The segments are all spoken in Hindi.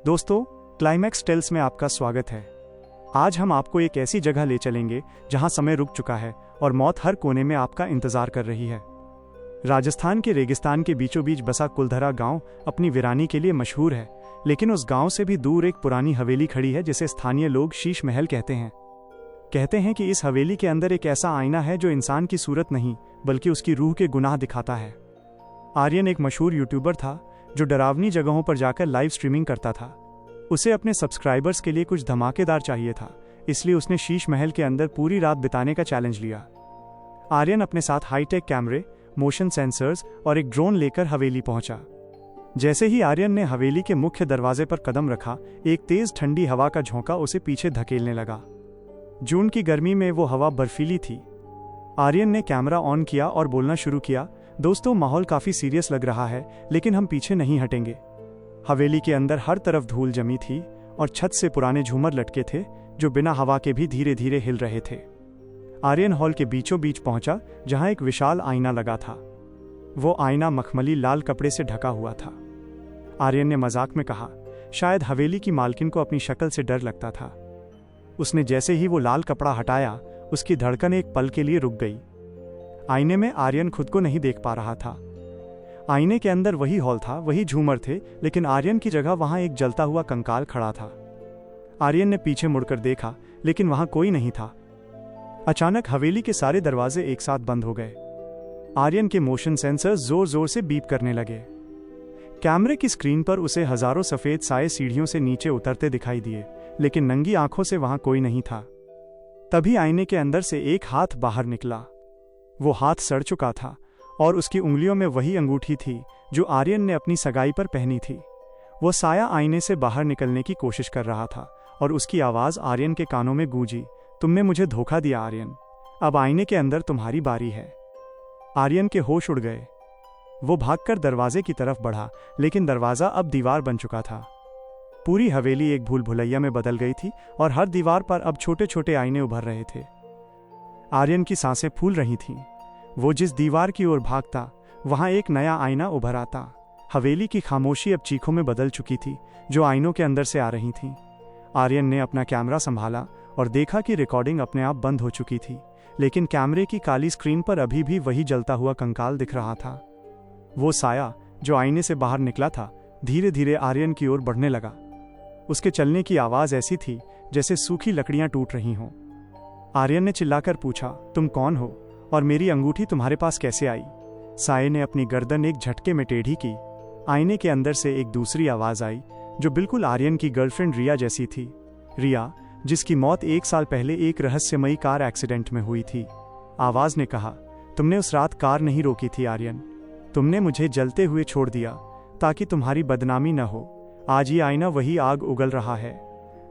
दोस्तों, क्लाइमैक्स टेल्स में आपका स्वागत है। आज हम आपको एक ऐसी जगह ले चलेंगे जहां समय रुक चुका है और मौत हर कोने में आपका इंतजार कर रही है। राजस्थान के रेगिस्तान के बीचों बीच बसा कुलधरा गांव अपनी वीरानी के लिए मशहूर है, लेकिन उस गांव से भी दूर एक पुरानी हवेली खड़ी है जिसे स्थानीय लोग शीश महल कहते हैं। कहते हैं कि इस हवेली के अंदर एक ऐसा आईना है जो इंसान की सूरत नहीं बल्कि उसकी रूह के गुनाह दिखाता है। आर्यन एक मशहूर यूट्यूबर था जो डरावनी जगहों पर जाकर लाइव स्ट्रीमिंग करता था। उसे अपने सब्सक्राइबर्स के लिए कुछ धमाकेदार चाहिए था, इसलिए उसने शीश महल के अंदर पूरी रात बिताने का चैलेंज लिया। आर्यन अपने साथ हाईटेक कैमरे, मोशन सेंसर्स और एक ड्रोन लेकर हवेली पहुंचा। जैसे ही आर्यन ने हवेली के मुख्य दरवाजे पर कदम रखा, एक तेज ठंडी हवा का झोंका उसे पीछे धकेलने लगा। जून की गर्मी में वो हवा बर्फीली थी। आर्यन ने कैमरा ऑन किया और बोलना शुरू किया, दोस्तों, माहौल काफी सीरियस लग रहा है, लेकिन हम पीछे नहीं हटेंगे। हवेली के अंदर हर तरफ धूल जमी थी और छत से पुराने झूमर लटके थे जो बिना हवा के भी धीरे धीरे हिल रहे थे। आर्यन हॉल के बीचों बीच पहुंचा जहां एक विशाल आईना लगा था। वो आईना मखमली लाल कपड़े से ढका हुआ था। आर्यन ने मजाक में कहा, शायद हवेली की मालकिन को अपनी शक्ल से डर लगता था। उसने जैसे ही वो लाल कपड़ा हटाया, उसकी धड़कन एक पल के लिए रुक गई। आईने में आर्यन खुद को नहीं देख पा रहा था। आईने के अंदर वही हॉल था, वही झूमर थे, लेकिन आर्यन की जगह वहां एक जलता हुआ कंकाल खड़ा था। आर्यन ने पीछे मुड़कर देखा, लेकिन वहां कोई नहीं था। अचानक हवेली के सारे दरवाजे एक साथ बंद हो गए। आर्यन के मोशन सेंसर्स जोर जोर से बीप करने लगे। कैमरे की स्क्रीन पर उसे हजारों सफेद साए सीढ़ियों से नीचे उतरते दिखाई दिए, लेकिन नंगी आंखों से वहां कोई नहीं था। तभी आईने के अंदर से एक हाथ बाहर निकला। वो हाथ सड़ चुका था और उसकी उंगलियों में वही अंगूठी थी जो आर्यन ने अपनी सगाई पर पहनी थी। वो साया आईने से बाहर निकलने की कोशिश कर रहा था और उसकी आवाज आर्यन के कानों में गूंजी, तुमने मुझे धोखा दिया आर्यन, अब आईने के अंदर तुम्हारी बारी है। आर्यन के होश उड़ गए। वो भागकर दरवाजे की तरफ बढ़ा, लेकिन दरवाजा अब दीवार बन चुका था। पूरी हवेली एक भूल भुलैया में बदल गई थी और हर दीवार पर अब छोटे छोटे आईने उभर रहे थे। आर्यन की सांसें फूल रही थीं। वो जिस दीवार की ओर भागता, वहां एक नया आईना उभर आता। हवेली की खामोशी अब चीखों में बदल चुकी थी जो आईनों के अंदर से आ रही थीं। आर्यन ने अपना कैमरा संभाला और देखा कि रिकॉर्डिंग अपने आप बंद हो चुकी थी, लेकिन कैमरे की काली स्क्रीन पर अभी भी वही जलता हुआ कंकाल दिख रहा था। वो साया जो आईने से बाहर निकला था, धीरे धीरे आर्यन की ओर बढ़ने लगा। उसके चलने की आवाज ऐसी थी जैसे सूखी लकड़ियां टूट रही हों। आर्यन ने चिल्लाकर पूछा, तुम कौन हो और मेरी अंगूठी तुम्हारे पास कैसे आई? साये ने अपनी गर्दन एक झटके में टेढ़ी की। आईने के अंदर से एक दूसरी आवाज आई जो बिल्कुल आर्यन की गर्लफ्रेंड रिया जैसी थी। रिया, जिसकी मौत 1 साल पहले एक रहस्यमयी कार एक्सीडेंट में हुई थी। आवाज ने कहा, तुमने उस रात कार नहीं रोकी थी आर्यन, तुमने मुझे जलते हुए छोड़ दिया ताकि तुम्हारी बदनामी न हो। आज ये आईना वही आग उगल रहा है।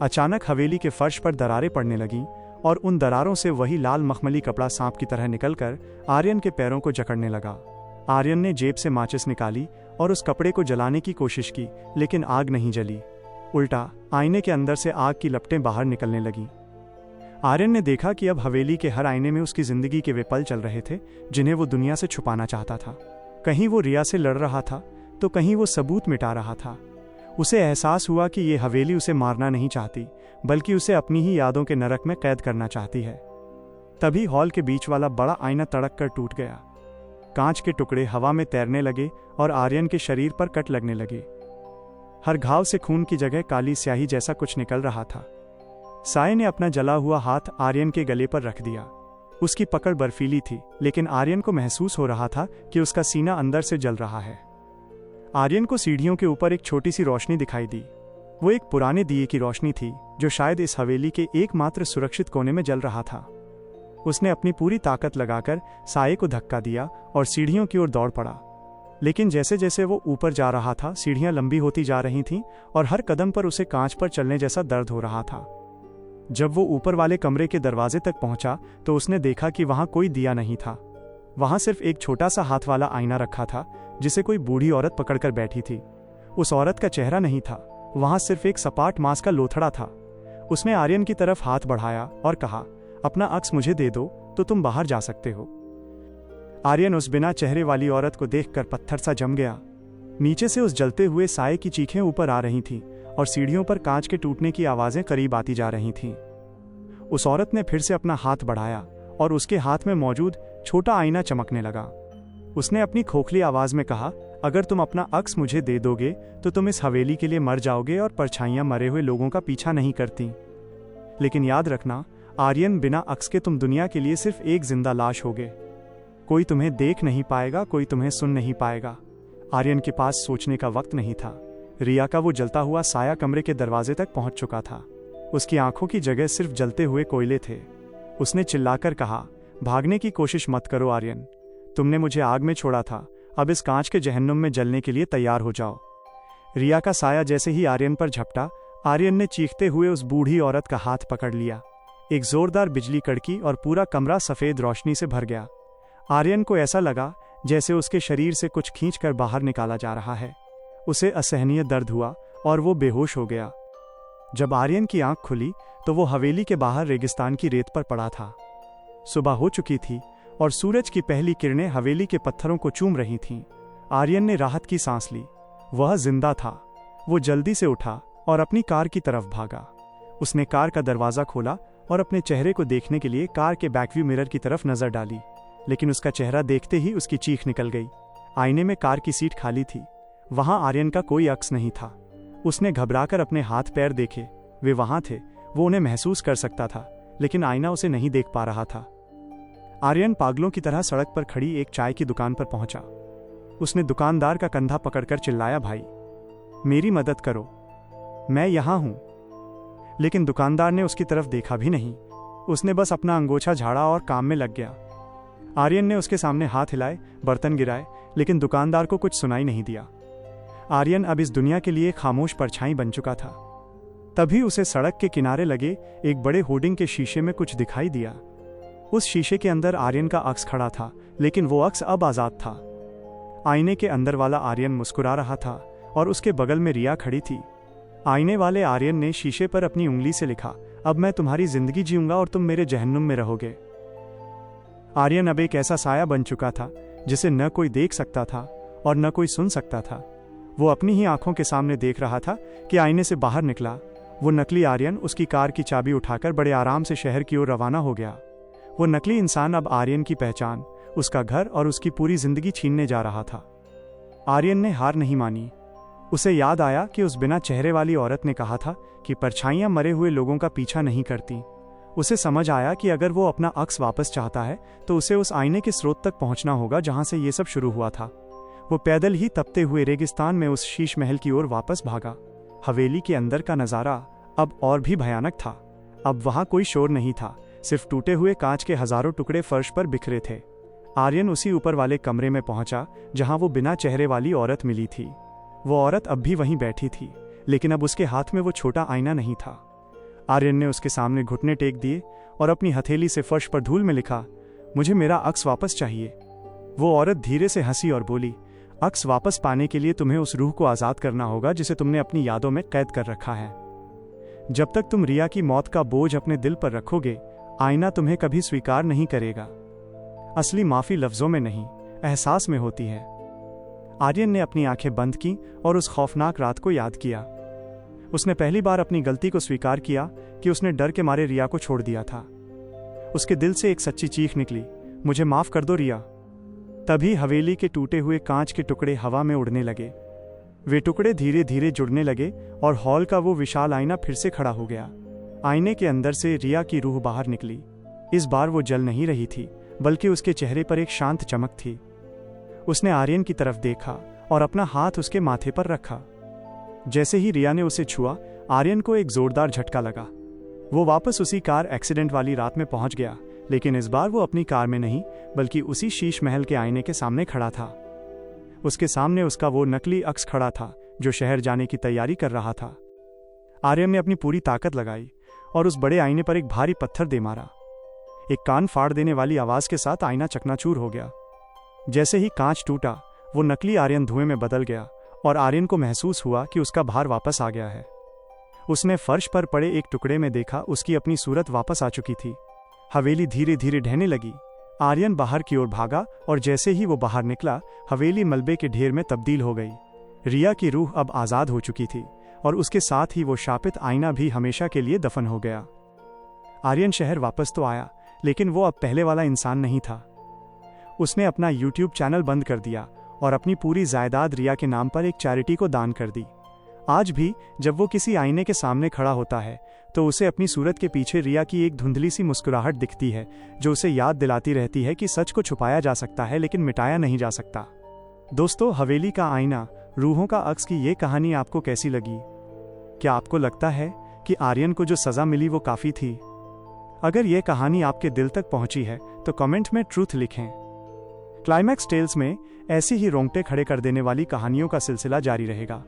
अचानक हवेली के फर्श पर दरारें पड़ने लगीं और उन दरारों से वही लाल मखमली कपड़ा सांप की तरह निकलकर आर्यन के पैरों को जकड़ने लगा। आर्यन ने जेब से माचिस निकाली और उस कपड़े को जलाने की कोशिश की, लेकिन आग नहीं जली। उल्टा आईने के अंदर से आग की लपटें बाहर निकलने लगीं। आर्यन ने देखा कि अब हवेली के हर आईने में उसकी जिंदगी के वे पल चल रहे थे जिन्हें वो दुनिया से छुपाना चाहता था। कहीं वो रिया से लड़ रहा था तो कहीं वो सबूत मिटा रहा था। उसे एहसास हुआ कि ये हवेली उसे मारना नहीं चाहती, बल्कि उसे अपनी ही यादों के नरक में कैद करना चाहती है। तभी हॉल के बीच वाला बड़ा आईना तड़क कर टूट गया। कांच के टुकड़े हवा में तैरने लगे और आर्यन के शरीर पर कट लगने लगे। हर घाव से खून की जगह काली स्याही जैसा कुछ निकल रहा था। साये ने अपना जला हुआ हाथ आर्यन के गले पर रख दिया। उसकी पकड़ बर्फीली थी, लेकिन आर्यन को महसूस हो रहा था कि उसका सीना अंदर से जल रहा है। आर्यन को सीढ़ियों के ऊपर एक छोटी सी रोशनी दिखाई दी। वो एक पुराने दिए की रोशनी थी जो शायद इस हवेली के एकमात्र सुरक्षित कोने में जल रहा था। उसने अपनी पूरी ताकत लगाकर साये को धक्का दिया और सीढ़ियों की ओर दौड़ पड़ा। लेकिन जैसे जैसे वो ऊपर जा रहा था, सीढ़ियां लंबी होती जा रही थीं और हर कदम पर उसे कांच पर चलने जैसा दर्द हो रहा था। जब वो ऊपर वाले कमरे के दरवाजे तक पहुंचा तो उसने देखा कि वहां कोई दिया नहीं था। वहां सिर्फ एक छोटा सा हाथ वाला आईना रखा था जिसे कोई बूढ़ी औरत पकड़कर बैठी थी। उस औरत का चेहरा नहीं था, वहां सिर्फ एक सपाट मांस का लोथड़ा था। उसने आर्यन की तरफ हाथ बढ़ाया और कहा, अपना अक्स मुझे दे दो तो तुम बाहर जा सकते हो। आर्यन उस बिना चेहरे वाली औरत को देखकर पत्थर सा जम गया। नीचे से उस जलते हुए साये की चीखें ऊपर आ रही थीं और सीढ़ियों पर कांच के टूटने की आवाजें करीब आती जा रही थीं। उस औरत ने फिर से अपना हाथ बढ़ाया और उसके हाथ में मौजूद छोटा आईना चमकने लगा। उसने अपनी खोखली आवाज में कहा, अगर तुम अपना अक्स मुझे दे दोगे तो तुम इस हवेली के लिए मर जाओगे और परछाइयां मरे हुए लोगों का पीछा नहीं करती। लेकिन याद रखना आर्यन, बिना अक्स के तुम दुनिया के लिए सिर्फ एक जिंदा लाश होगे। कोई तुम्हें देख नहीं पाएगा, कोई तुम्हें सुन नहीं पाएगा। आर्यन के पास सोचने का वक्त नहीं था। रिया का वो जलता हुआ साया कमरे के दरवाजे तक पहुंच चुका था। उसकी आंखों की जगह सिर्फ जलते हुए कोयले थे। उसने चिल्लाकर कहा, भागने की कोशिश मत करो आर्यन, तुमने मुझे आग में छोड़ा था, अब इस कांच के जहन्नुम में जलने के लिए तैयार हो जाओ। रिया का साया जैसे ही आर्यन पर झपटा, आर्यन ने चीखते हुए उस बूढ़ी औरत का हाथ पकड़ लिया। एक जोरदार बिजली कड़की और पूरा कमरा सफेद रोशनी से भर गया। आर्यन को ऐसा लगा जैसे उसके शरीर से कुछ खींचकर बाहर निकाला जा रहा है। उसे असहनीय दर्द हुआ और वो बेहोश हो गया। जब आर्यन की आंख खुली तो वो हवेली के बाहर रेगिस्तान की रेत पर पड़ा था। सुबह हो चुकी थी और सूरज की पहली किरणें हवेली के पत्थरों को चूम रही थीं। आर्यन ने राहत की सांस ली। वह जिंदा था। वो जल्दी से उठा और अपनी कार की तरफ भागा। उसने कार का दरवाजा खोला और अपने चेहरे को देखने के लिए कार के बैकव्यू मिरर की तरफ नजर डाली, लेकिन उसका चेहरा देखते ही उसकी चीख निकल गई। आईने में कार की सीट खाली थी। वहां आर्यन का कोई अक्स नहीं था। उसने घबराकर अपने हाथ पैर देखे, वे वहां थे, वो उन्हें महसूस कर सकता था, लेकिन आईना उसे नहीं देख पा रहा था। आर्यन पागलों की तरह सड़क पर खड़ी एक चाय की दुकान पर पहुंचा। उसने दुकानदार का कंधा पकड़कर चिल्लाया, भाई मेरी मदद करो, मैं यहां हूं। लेकिन दुकानदार ने उसकी तरफ देखा भी नहीं। उसने बस अपना अंगोछा झाड़ा और काम में लग गया। आर्यन ने उसके सामने हाथ हिलाए, बर्तन गिराए, लेकिन दुकानदार को कुछ सुनाई नहीं दिया। आर्यन अब इस दुनिया के लिए खामोश परछाई बन चुका था। तभी उसे सड़क के किनारे लगे एक बड़े होर्डिंग के शीशे में कुछ दिखाई दिया। उस शीशे के अंदर आर्यन का अक्स खड़ा था, लेकिन वो अक्स अब आजाद था। आईने के अंदर वाला आर्यन मुस्कुरा रहा था और उसके बगल में रिया खड़ी थी। आईने वाले आर्यन ने शीशे पर अपनी उंगली से लिखा, अब मैं तुम्हारी जिंदगी जीऊंगा और तुम मेरे जहन्नुम में रहोगे। आर्यन अब एक ऐसा साया बन चुका था जिसे न कोई देख सकता था और न कोई सुन सकता था। वो अपनी ही आंखों के सामने देख रहा था कि आईने से बाहर निकला वो नकली आर्यन उसकी कार की चाबी उठाकर बड़े आराम से शहर की ओर रवाना हो गया। वो नकली इंसान अब आर्यन की पहचान, उसका घर और उसकी पूरी जिंदगी छीनने जा रहा था। आर्यन ने हार नहीं मानी। उसे याद आया कि उस बिना चेहरे वाली औरत ने कहा था कि परछाइयां मरे हुए लोगों का पीछा नहीं करती। उसे समझ आया कि अगर वो अपना अक्स वापस चाहता है तो उसे उस आईने के स्रोत तक पहुंचना होगा जहां से ये सब शुरू हुआ था। वो पैदल ही तपते हुए रेगिस्तान में उस शीश महल की ओर वापस भागा। हवेली के अंदर का नजारा अब और भी भयानक था। अब वहां कोई शोर नहीं था, सिर्फ टूटे हुए कांच के हजारों टुकड़े फर्श पर बिखरे थे। आर्यन उसी ऊपर वाले कमरे में पहुंचा जहां वो बिना चेहरे वाली औरत मिली थी। वो औरत अब भी वहीं बैठी थी, लेकिन अब उसके हाथ में वो छोटा आईना नहीं था। आर्यन ने उसके सामने घुटने टेक दिए और अपनी हथेली से फर्श पर धूल में लिखा, मुझे मेरा अक्स वापस चाहिए। वो औरत धीरे से हंसी और बोली, अक्स वापस पाने के लिए तुम्हें उस रूह को आजाद करना होगा जिसे तुमने अपनी यादों में कैद कर रखा है। जब तक तुम रिया की मौत का बोझ अपने दिल पर रखोगे, आईना तुम्हें कभी स्वीकार नहीं करेगा। असली माफी लफ्जों में नहीं, एहसास में होती है। आर्यन ने अपनी आंखें बंद की और उस खौफनाक रात को याद किया। उसने पहली बार अपनी गलती को स्वीकार किया कि उसने डर के मारे रिया को छोड़ दिया था। उसके दिल से एक सच्ची चीख निकली, मुझे माफ कर दो रिया। तभी हवेली के टूटे हुए कांच के टुकड़े हवा में उड़ने लगे। वे टुकड़े धीरे धीरे जुड़ने लगे और हॉल का वो विशाल आईना फिर से खड़ा हो गया। आईने के अंदर से रिया की रूह बाहर निकली। इस बार वो जल नहीं रही थी, बल्कि उसके चेहरे पर एक शांत चमक थी। उसने आर्यन की तरफ देखा और अपना हाथ उसके माथे पर रखा। जैसे ही रिया ने उसे छुआ, आर्यन को एक जोरदार झटका लगा। वो वापस उसी कार एक्सीडेंट वाली रात में पहुंच गया, लेकिन इस बार वो अपनी कार में नहीं, बल्कि उसी शीश महल के आईने के सामने खड़ा था। उसके सामने उसका वो नकली अक्स खड़ा था जो शहर जाने की तैयारी कर रहा था। आर्यन ने अपनी पूरी ताकत लगाई और उस बड़े आईने पर एक भारी पत्थर दे मारा। एक कान फाड़ देने वाली आवाज के साथ आईना चकनाचूर हो गया। जैसे ही कांच टूटा, वो नकली आर्यन धुएं में बदल गया और आर्यन को महसूस हुआ कि उसका भार वापस आ गया है। उसने फर्श पर पड़े एक टुकड़े में देखा, उसकी अपनी सूरत वापस आ चुकी थी। हवेली धीरे धीरे ढहने लगी। आर्यन बाहर की ओर भागा और जैसे ही वो बाहर निकला, हवेली मलबे के ढेर में तब्दील हो गई। रिया की रूह अब आजाद हो चुकी थी और उसके साथ ही वो शापित आईना भी हमेशा के लिए दफन हो गया। आर्यन शहर वापस तो आया, लेकिन वो अब पहले वाला इंसान नहीं था। उसने अपना YouTube चैनल बंद कर दिया और अपनी पूरी जायदाद रिया के नाम पर एक चैरिटी को दान कर दी। आज भी जब वो किसी आईने के सामने खड़ा होता है तो उसे अपनी सूरत के पीछे रिया की एक धुंधली सी मुस्कुराहट दिखती है, जो उसे याद दिलाती रहती है कि सच को छुपाया जा सकता है लेकिन मिटाया नहीं जा सकता। दोस्तों, हवेली का आईना, रूहों का अक्स की ये कहानी आपको कैसी लगी? क्या आपको लगता है कि आर्यन को जो सज़ा मिली वो काफ़ी थी? अगर ये कहानी आपके दिल तक पहुंची है तो कमेंट में ट्रूथ लिखें। क्लाइमैक्स टेल्स में ऐसी ही रोंगटे खड़े कर देने वाली कहानियों का सिलसिला जारी रहेगा।